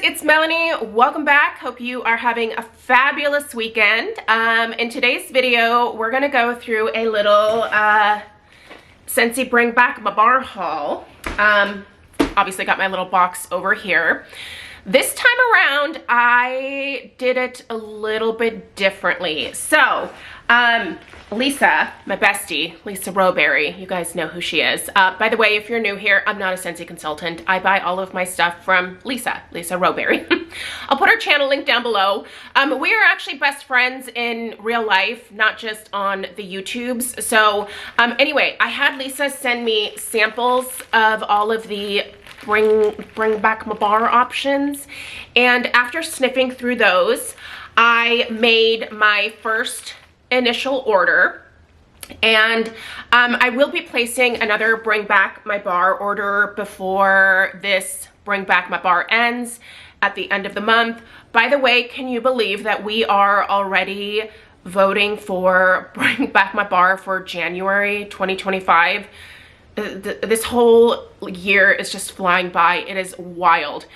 it's Melanie. Welcome back. Hope you are having a fabulous weekend. In today's video, we're gonna go through a little Scentsy Bring Back My Bar haul. Obviously got my little box over here. This time around, I did it a little bit differently. So, Lisa, my bestie, Lisa Rowberry, you guys know who she is. By the way, if you're new here, I'm not a Scentsy consultant. I buy all of my stuff from Lisa Rowberry. I'll put her channel link down below. We are actually best friends in real life, not just on the YouTubes. So anyway, I had Lisa send me samples of all of the bring back my bar options, and after sniffing through those, I made my first initial order, and I will be placing another bring back my bar order before this bring back my bar ends at the end of the month. By the way, can you believe that we are already voting for bring back my bar for January 2025? This whole year is just flying by. It is wild.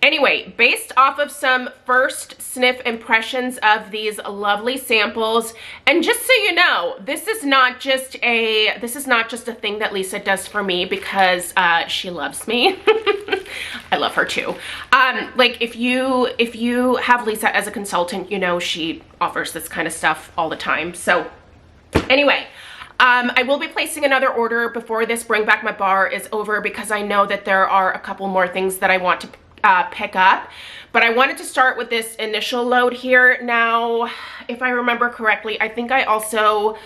Anyway, based off of some first sniff impressions of these lovely samples, and just so you know, this is not just a thing that Lisa does for me because she loves me. I love her too. Like if you have Lisa as a consultant, you know she offers this kind of stuff all the time. So anyway, I will be placing another order before this bring back my bar is over because I know that there are a couple more things that I want to pick up, but I wanted to start with this initial load here. Now, if I remember correctly, I think I also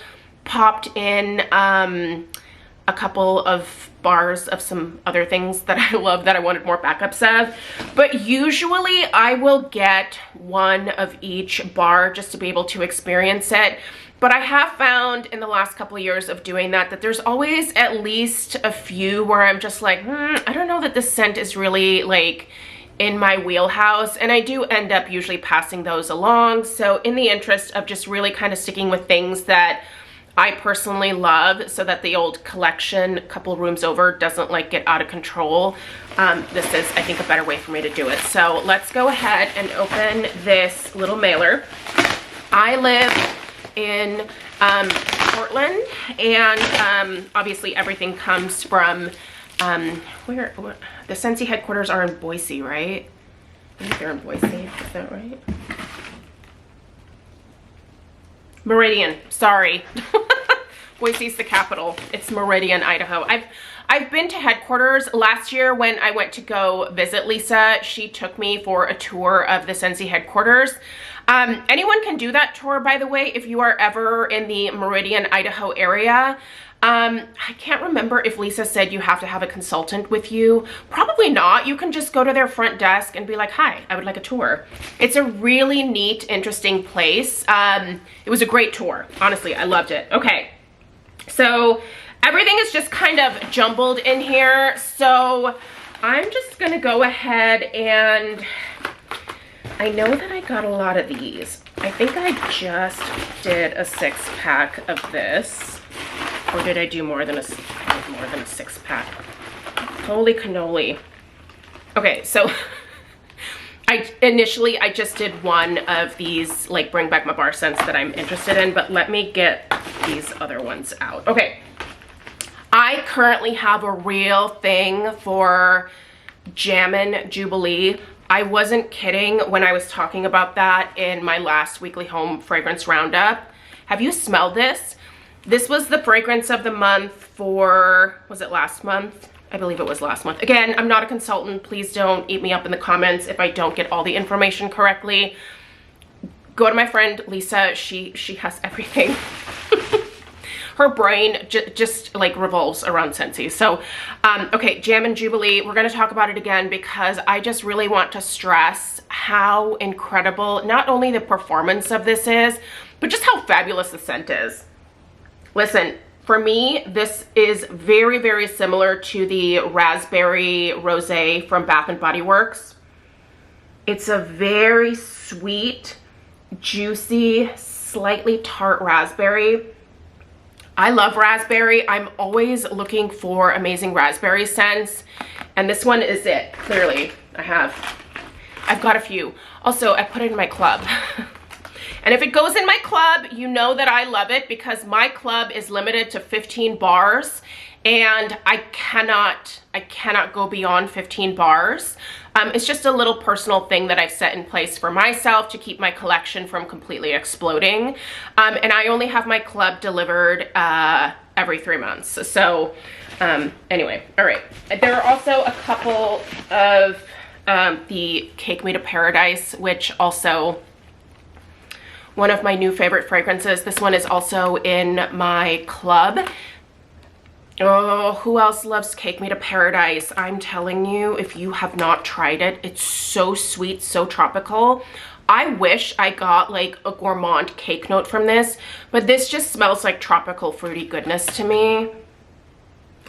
popped in a couple of bars of some other things that I love that I wanted more backups of, but usually I will get one of each bar just to be able to experience it. But I have found in the last couple of years of doing that there's always at least a few where I'm just like, I don't know that this scent is really like in my wheelhouse, and I do end up usually passing those along. So in the interest of just really kind of sticking with things that I personally love so that the old collection a couple rooms over doesn't like get out of control, this is, I think, a better way for me to do it. So let's go ahead and open this little mailer. I live in Portland, and obviously everything comes from where the Scentsy headquarters are in Boise, right? I think they're in Boise, is that right? Meridian, sorry. Boise's the capital. It's Meridian, Idaho. I've been to headquarters. Last year when I went to go visit Lisa, she took me for a tour of the Scentsy headquarters. Anyone can do that tour, by the way, if you are ever in the Meridian, Idaho area. I can't remember if Lisa said you have to have a consultant with you. Probably not. You can just go to their front desk and be like, hi, I would like a tour. It's a really neat, interesting place. It was a great tour. Honestly, I loved it. Okay, so everything is just kind of jumbled in here. So I'm just gonna go ahead and I know that I got a lot of these. I think I just did a 6-pack of this. Or did I do more than a 6-pack? Holy cannoli. Okay, so initially I just did one of these like bring back my bar scents that I'm interested in, but let me get these other ones out. Okay, I currently have a real thing for Jammin' Jubilee. I wasn't kidding when I was talking about that in my last weekly home fragrance roundup. Have you smelled this? This was the fragrance of the month for, was it last month? I believe it was last month. Again, I'm not a consultant. Please don't eat me up in the comments if I don't get all the information correctly. Go to my friend Lisa. She has everything. Her brain just like revolves around Scentsy. So, okay, Jammin' Jubilee, we're gonna talk about it again because I just really want to stress how incredible not only the performance of this is, but just how fabulous the scent is. Listen, for me, this is very, very similar to the Raspberry Rosé from Bath & Body Works. It's a very sweet, juicy, slightly tart raspberry. I love raspberry. I'm always looking for amazing raspberry scents, and this one is it. Clearly, I have I've got a few. Also, I put it in my club. And if it goes in my club, you know that I love it because my club is limited to 15 bars and I cannot go beyond 15 bars. It's just a little personal thing that I've set in place for myself to keep my collection from completely exploding. And I only have my club delivered every 3 months. So anyway, all right. There are also a couple of the Cake Me to Paradise, which also one of my new favorite fragrances. This one is also in my club. Oh, who else loves Cake Me to Paradise? I'm telling you, if you have not tried it, it's so sweet, so tropical. I wish I got like a gourmand cake note from this, but this just smells like tropical fruity goodness to me.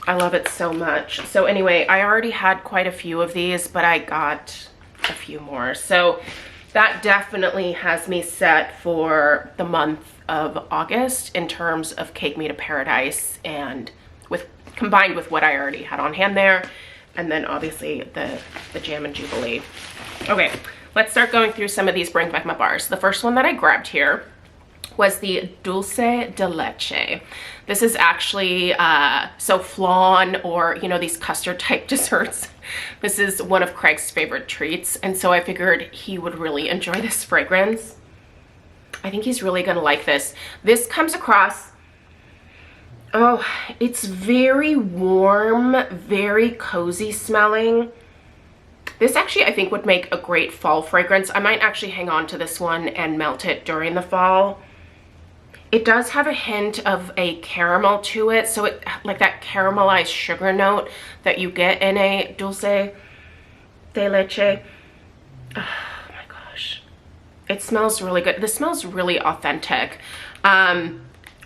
I love it so much. So anyway, I already had quite a few of these, but I got a few more. So that definitely has me set for the month of August in terms of Cake Me to Paradise, and combined with what I already had on hand there, and then obviously the Jam and Jubilee. Okay, let's start going through some of these Bring Back My Bars. The first one that I grabbed here was the Dulce de Leche. This is actually, so flan, or, you know, these custard type desserts. This is one of Craig's favorite treats, and so I figured he would really enjoy this fragrance. I think he's really gonna like this. This comes across, oh, it's very warm, very cozy smelling. This actually, I think, would make a great fall fragrance. I might actually hang on to this one and melt it during the fall. It does have a hint of a caramel to it, so it like that caramelized sugar note that you get in a Dulce de Leche. Oh my gosh, it smells really good. This smells really authentic.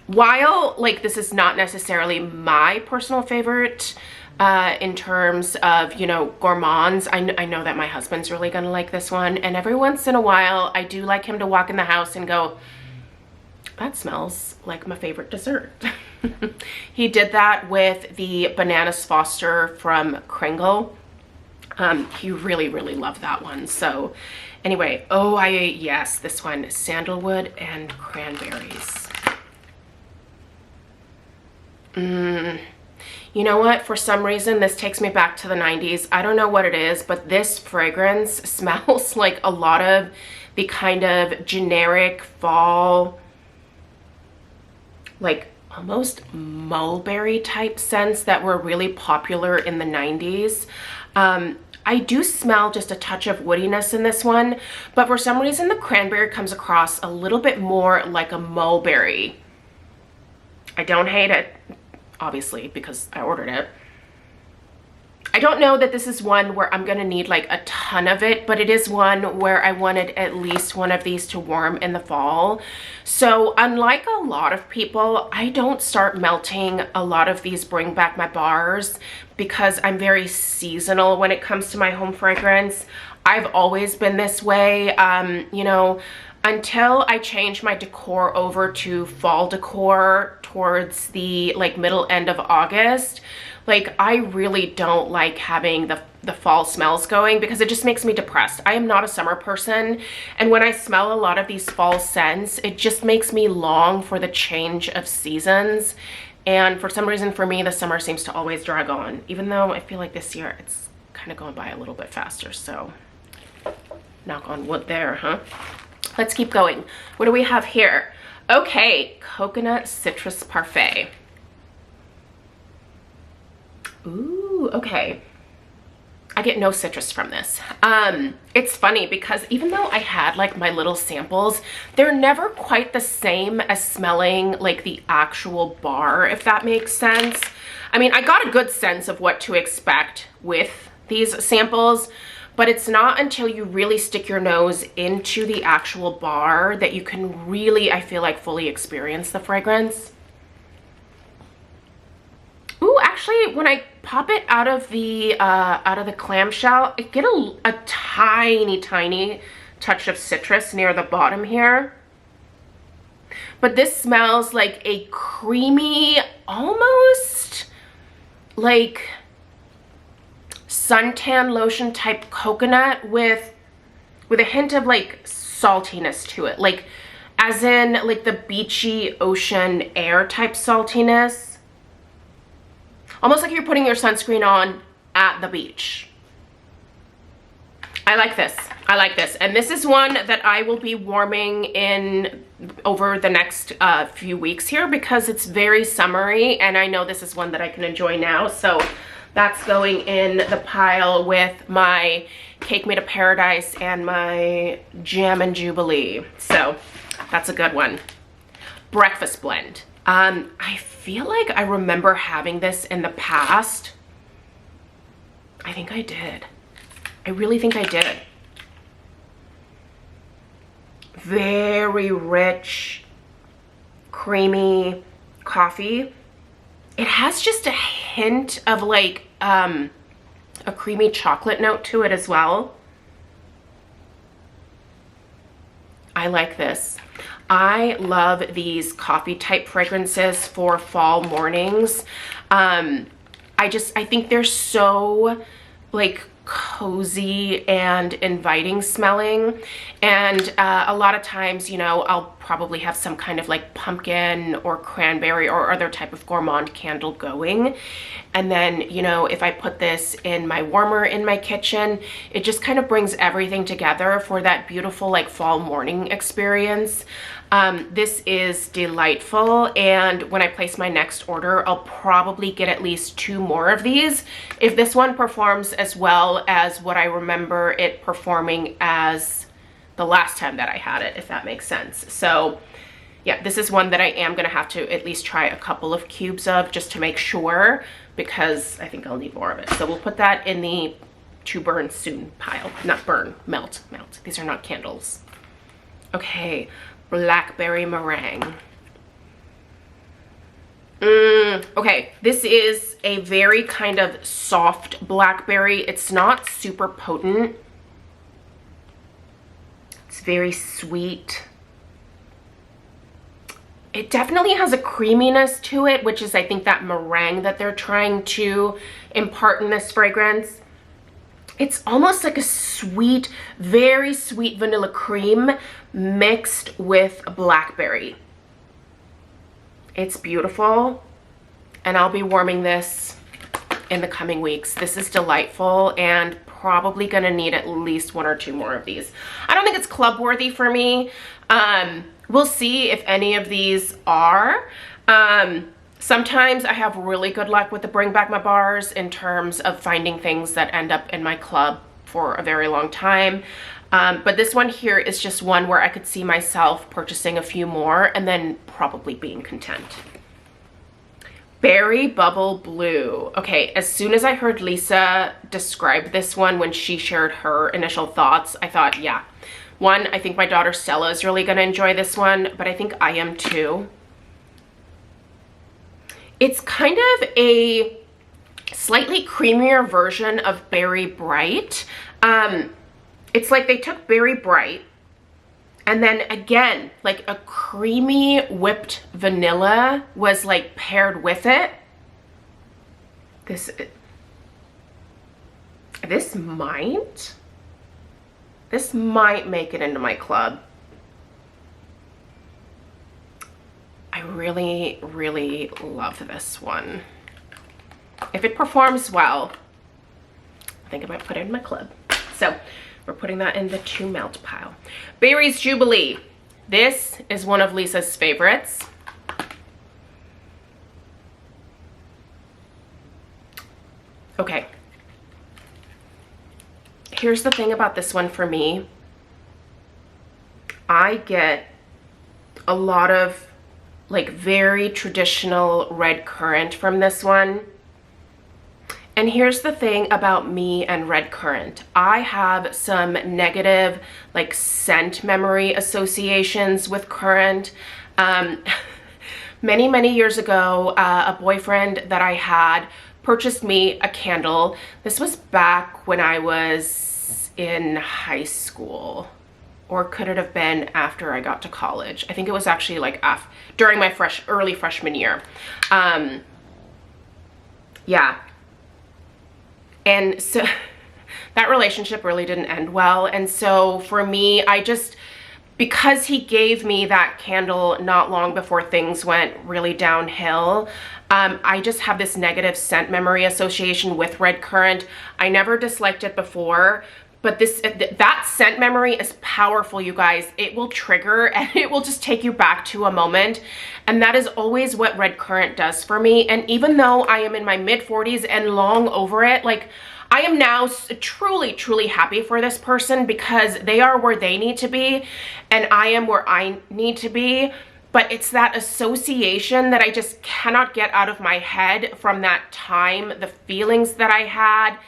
While like this is not necessarily my personal favorite in terms of, you know, gourmands, I know that my husband's really gonna like this one, and every once in a while I do like him to walk in the house and go, that smells like my favorite dessert. He did that with the Bananas Foster from Kringle. He really loved that one. So anyway, oh, yes, this one, Sandalwood and Cranberries. You know what? For some reason, this takes me back to the 90s. I don't know what it is, but this fragrance smells like a lot of the kind of generic fall, like almost mulberry type scents that were really popular in the 90s. I do smell just a touch of woodiness in this one, but for some reason the cranberry comes across a little bit more like a mulberry. I don't hate it, obviously, because I ordered it. I don't know that this is one where I'm gonna need like a ton of it, but it is one where I wanted at least one of these to warm in the fall. So unlike a lot of people, I don't start melting a lot of these Bring Back My Bars because I'm very seasonal when it comes to my home fragrance. I've always been this way, you know, until I changed my decor over to fall decor towards the like middle end of August. Like, I really don't like having the fall smells going because it just makes me depressed. I am not a summer person, and when I smell a lot of these fall scents, it just makes me long for the change of seasons. And for some reason, for me, the summer seems to always drag on, even though I feel like this year it's kind of going by a little bit faster. So knock on wood there, huh? Let's keep going. What do we have here? Okay, Coconut Citrus Parfait. Ooh, okay. I get no citrus from this. It's funny because even though I had like my little samples, they're never quite the same as smelling like the actual bar, if that makes sense. I mean, I got a good sense of what to expect with these samples, but it's not until you really stick your nose into the actual bar that you can really, I feel like, fully experience the fragrance. Ooh, actually, when I pop it out of the clamshell, I get a tiny touch of citrus near the bottom here. But this smells like a creamy, almost like suntan lotion type coconut with with a hint of like saltiness to it, like as in like the beachy ocean air type saltiness. Almost like you're putting your sunscreen on at the beach. I like this. I like this. And this is one that I will be warming in over the next few weeks here because it's very summery, and I know this is one that I can enjoy now. So that's going in the pile with my Cake Made of Paradise and my Jam and Jubilee. So that's a good one. Breakfast blend. I feel like I remember having this in the past. I think I did. I really think I did. Very rich, creamy coffee. It has just a hint of like a creamy chocolate note to it as well. I like this. I love these coffee type fragrances for fall mornings. I think they're so like cozy and inviting smelling, and a lot of times, you know, I'll probably have some kind of like pumpkin or cranberry or other type of gourmand candle going, and then, you know, if I put this in my warmer in my kitchen, it just kind of brings everything together for that beautiful like fall morning experience. This is delightful, and when I place my next order, I'll probably get at least 2 more of these if this one performs as well as what I remember it performing as the last time that I had it, if that makes sense. So yeah, this is one that I am gonna have to at least try a couple of cubes of just to make sure, because I think I'll need more of it. So we'll put that in the to burn soon pile. Not burn, melt. These are not candles. Okay. Blackberry Mering. Okay, this is a very kind of soft blackberry. It's not super potent. It's very sweet. It definitely has a creaminess to it, which is, I think, that meringue that they're trying to impart in this fragrance. It's almost like a sweet, very sweet vanilla cream mixed with blackberry. It's beautiful, and I'll be warming this in the coming weeks. This is delightful, and probably gonna need at least 1 or 2 more of these. I don't think it's club worthy for me. We'll see if any of these are. Sometimes I have really good luck with the Bring Back My Bars in terms of finding things that end up in my club for a very long time. But this one here is just one where I could see myself purchasing a few more and then probably being content. Berry Bubble Blue. Okay, as soon as I heard Lisa describe this one when she shared her initial thoughts, I thought, yeah. One, I think my daughter Stella is really gonna enjoy this one, but I think I am too. It's kind of a slightly creamier version of Berry Bright. It's like they took Berry Bright and then again, like a creamy whipped vanilla was like paired with it. This might make it into my club. I really, really love this one. If it performs well, I think I might put it in my club. So we're putting that in the to melt pile. Berry's Jubilee. This is one of Lisa's favorites. Okay. Here's the thing about this one for me. I get a lot of like very traditional red currant from this one. And here's the thing about me and red currant. I have some negative like scent memory associations with currant. Many years ago, a boyfriend that I had purchased me a candle. This was back when I was in high school. Or could it have been after I got to college? I think it was actually like during my early freshman year. Yeah. And so that relationship really didn't end well. And so for me, because he gave me that candle not long before things went really downhill, I just have this negative scent memory association with red currant. I never disliked it before, but that scent memory is powerful, you guys. It will trigger and it will just take you back to a moment. And that is always what red currant does for me. And even though I am in my mid-40s and long over it, like, I am now truly, truly happy for this person because they are where they need to be and I am where I need to be. But it's that association that I just cannot get out of my head from that time, the feelings that I had,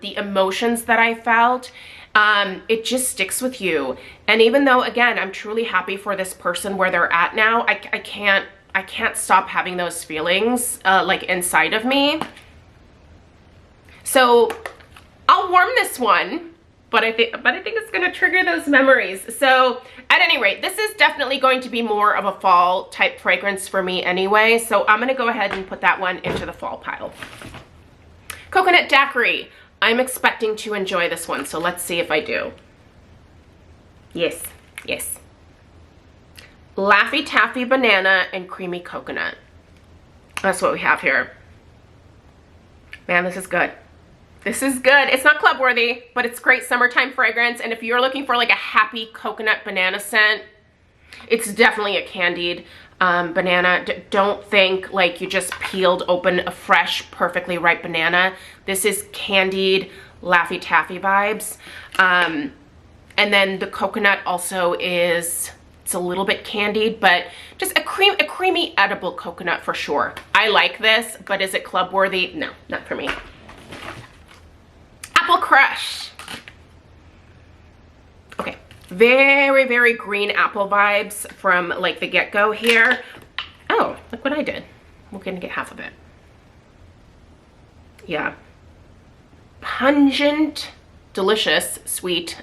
the emotions that I felt. It just sticks with you. And even though, again, I'm truly happy for this person where they're at now, I can't stop having those feelings like inside of me. So I'll warm this one, but I think it's gonna trigger those memories. So at any rate, this is definitely going to be more of a fall type fragrance for me anyway. So I'm gonna go ahead and put that one into the fall pile. Coconut Daiquiri. I'm expecting to enjoy this one, so let's see if I do. Yes, yes. Laffy Taffy Banana and Creamy Coconut. That's what we have here. Man, this is good. This is good. It's not club worthy, but it's great summertime fragrance. And if you're looking for like a happy coconut banana scent, it's definitely a candied banana. Don't think like you just peeled open a fresh, perfectly ripe banana. This is candied Laffy Taffy vibes. And then the coconut also it's a little bit candied, but just a creamy edible coconut for sure. I like this, but is it club worthy? No, not for me. Apple Crush. Okay, very, very green apple vibes from like the get-go here. Oh, look what I did. We're gonna get half of it. Yeah. Pungent, delicious, sweet,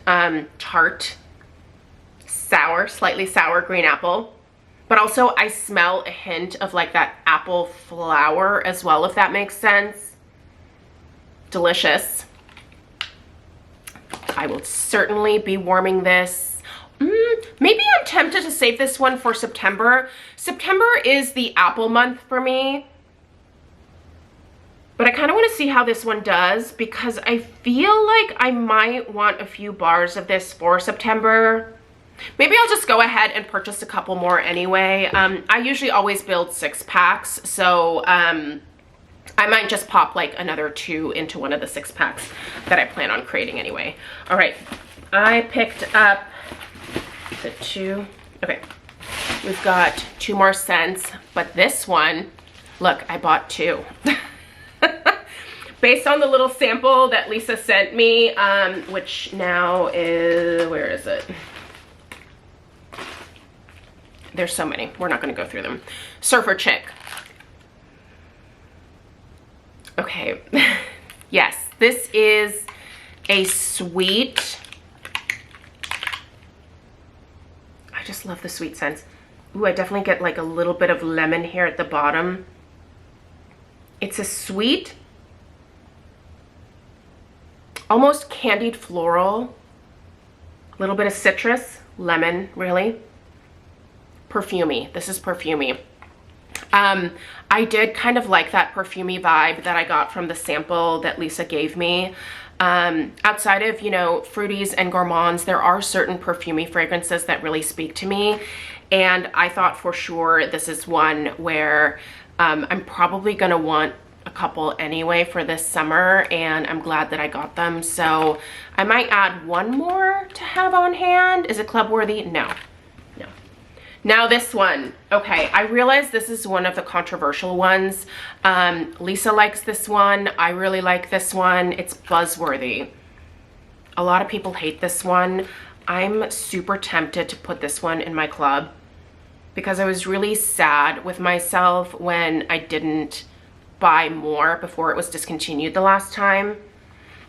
tart, sour, slightly sour green apple. But also I smell a hint of like that apple flower as well, if that makes sense. Delicious. I will certainly be warming this. Maybe I'm tempted to save this one for September. September is the apple month for me. But I kind of want to see how this one does because I feel like I might want a few bars of this for September. Maybe I'll just go ahead and purchase a couple more anyway. I usually always build 6-packs, so I might just pop like another 2 into one of the 6-packs that I plan on creating anyway. All right, I picked up the 2. Okay, we've got 2 more scents, but this one, look, I bought 2. Based on the little sample that Lisa sent me, which now is, where is it? There's so many, we're not gonna go through them. Surfer Chick. Okay, yes, this is a sweet, I just love the sweet scents. Ooh, I definitely get like a little bit of lemon here at the bottom. It's a sweet, almost candied floral, a little bit of citrus, lemon, really. Perfumey, this is perfumey. I did kind of like that perfumey vibe that I got from the sample that Lisa gave me. Outside of, you know, fruities and gourmands, there are certain perfumey fragrances that really speak to me. And I thought for sure this is one where I'm probably gonna want a couple anyway for this summer, and I'm glad that I got them. So I might add one more to have on hand. Is it club worthy? No. Now this one, okay, I realize this is one of the controversial ones. Lisa likes this one. I really like this one. It's buzzworthy. A lot of people hate this one. I'm super tempted to put this one in my club because I was really sad with myself when I didn't buy more before it was discontinued the last time.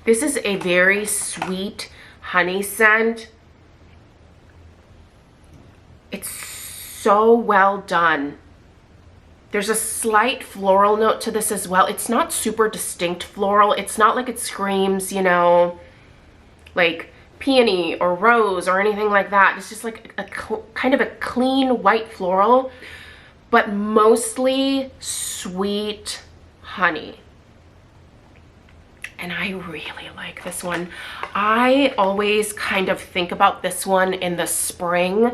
This is a very sweet honey scent. It's so well done. There's a slight floral note to this as well. It's not super distinct floral. It's not like it screams, you know, like peony or rose or anything like that. It's just like a kind of a clean white floral, but mostly sweet honey. And I really like this one. I always kind of think about this one in the spring.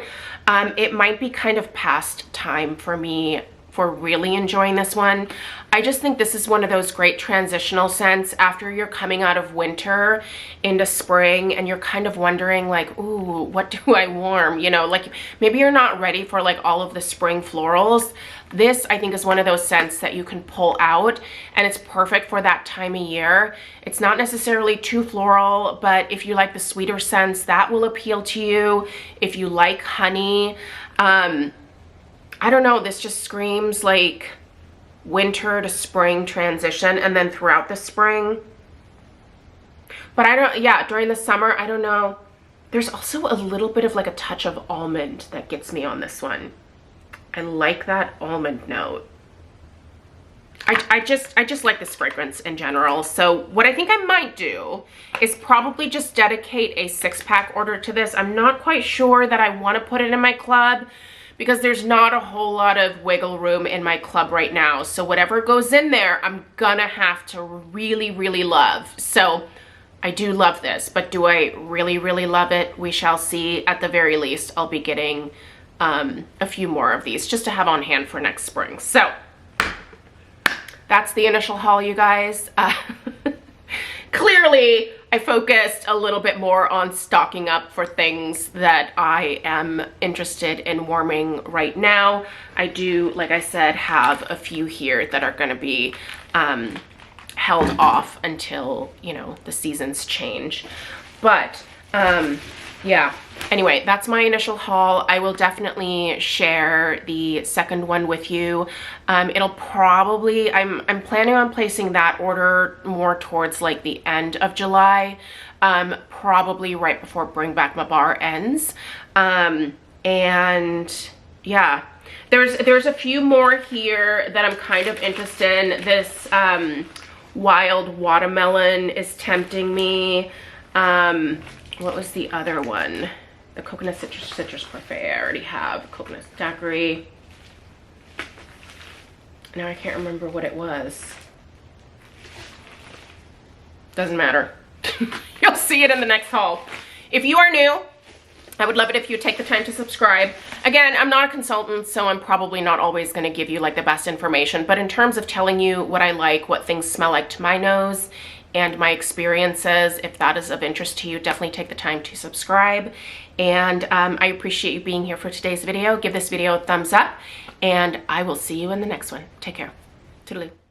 It might be kind of past time for me for really enjoying this one. I just think this is one of those great transitional scents after you're coming out of winter into spring and you're kind of wondering like, ooh, what do I warm? You know, like maybe you're not ready for like all of the spring florals. This I think is one of those scents that you can pull out and it's perfect for that time of year. It's not necessarily too floral, but if you like the sweeter scents, that will appeal to you. If you like honey, I don't know, this just screams like winter to spring transition and then throughout the spring. But I don't, yeah, during the summer, I don't know. There's also a little bit of like a touch of almond that gets me on this one. I like that almond note. I just like this fragrance in general. So what I think I might do is probably just dedicate a 6-pack order to this. I'm not quite sure that I want to put it in my club because there's not a whole lot of wiggle room in my club right now. So whatever goes in there, I'm gonna have to really, really love. So I do love this, but do I really, really love it? We shall see. At the very least, I'll be getting a few more of these just to have on hand for next spring. So that's the initial haul, you guys. Clearly, I focused a little bit more on stocking up for things that I am interested in warming right now. I do, like I said, have a few here that are going to be held off until, you know, the seasons change. But yeah, anyway, that's my initial haul. I will definitely share the second one with you. It'll probably, I'm planning on placing that order more towards like the end of July, probably right before Bring Back My Bar ends. And yeah, there's a few more here that I'm kind of interested in. This wild watermelon is tempting me. What was the other one? The coconut citrus parfait I already have. Coconut daiquiri. Now I can't remember what it was. Doesn't matter. You'll see it in the next haul. If you are new, I would love it if you take the time to subscribe. Again, I'm not a consultant, so I'm probably not always going to give you like the best information, but in terms of telling you what I like, what things smell like to my nose, and my experiences, if that is of interest to you, definitely take the time to subscribe. And I appreciate you being here for today's video. Give this video a thumbs up, and I will see you in the next one. Take care. Toodaloo.